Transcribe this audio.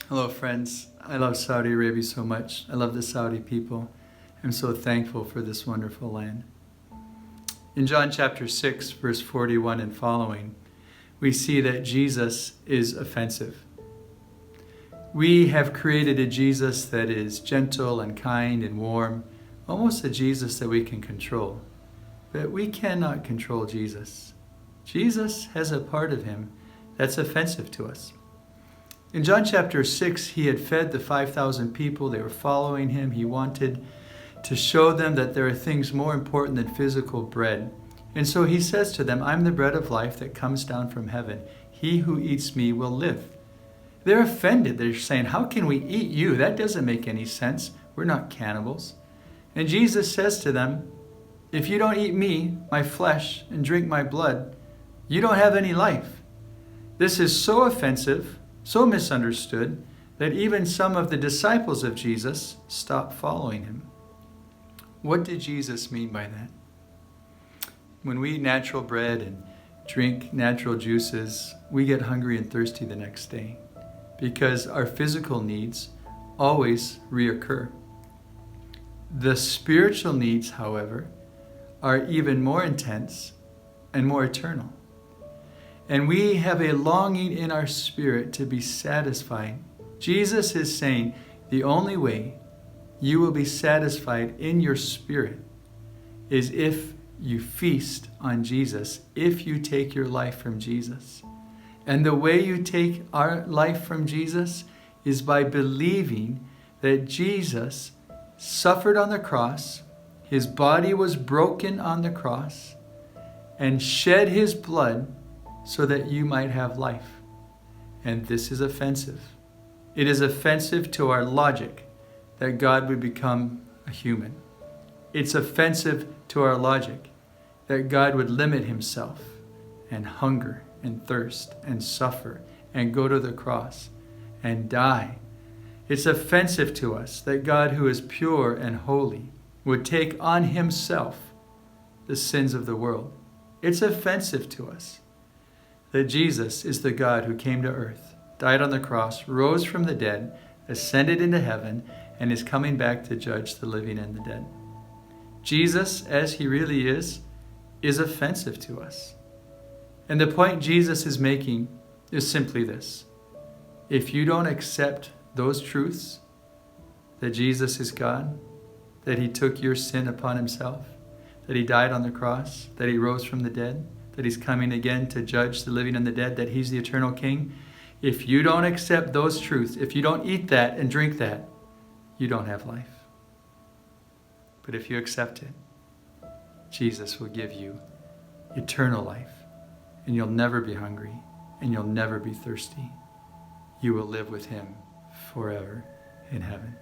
Hello, friends. I love Saudi Arabia so much. I love the Saudi people. I'm so thankful for this wonderful land. In John chapter 6, verse 41 and following, we see that Jesus is offensive. We have created a Jesus that is gentle and kind and warm, almost a Jesus that we can control. But we cannot control Jesus. Jesus has a part of him that's offensive to us. In John chapter 6, he had fed the 5,000 people. They were following him. He wanted to show them that there are things more important than physical bread. And so he says to them, I'm the bread of life that comes down from heaven. He who eats me will live. They're offended. They're saying, how can we eat you? That doesn't make any sense. We're not cannibals. And Jesus says to them, if you don't eat me, my flesh, and drink my blood, you don't have any life. This is so offensive, so misunderstood, that even some of the disciples of Jesus stopped following him. What did Jesus mean by that? When we eat natural bread and drink natural juices, we get hungry and thirsty the next day because our physical needs always reoccur. The spiritual needs, however, are even more intense and more eternal. And we have a longing in our spirit to be satisfied. Jesus is saying the only way you will be satisfied in your spirit is if you feast on Jesus, if you take your life from Jesus. And the way you take our life from Jesus is by believing that Jesus suffered on the cross, his body was broken on the cross, and shed his blood so that you might have life. And this is offensive. It is offensive to our logic that God would become a human. It's offensive to our logic that God would limit himself and hunger and thirst and suffer and go to the cross and die. It's offensive to us that God, who is pure and holy, would take on himself the sins of the world. It's offensive to us that Jesus is the God who came to earth, died on the cross, rose from the dead, ascended into heaven, and is coming back to judge the living and the dead. Jesus, as he really is offensive to us. And the point Jesus is making is simply this. If you don't accept those truths, that Jesus is God, that he took your sin upon himself, that he died on the cross, that he rose from the dead, that he's coming again to judge the living and the dead, that he's the eternal king. If you don't accept those truths, if you don't eat that and drink that, you don't have life. But if you accept it, Jesus will give you eternal life, and you'll never be hungry, and you'll never be thirsty. You will live with him forever in heaven.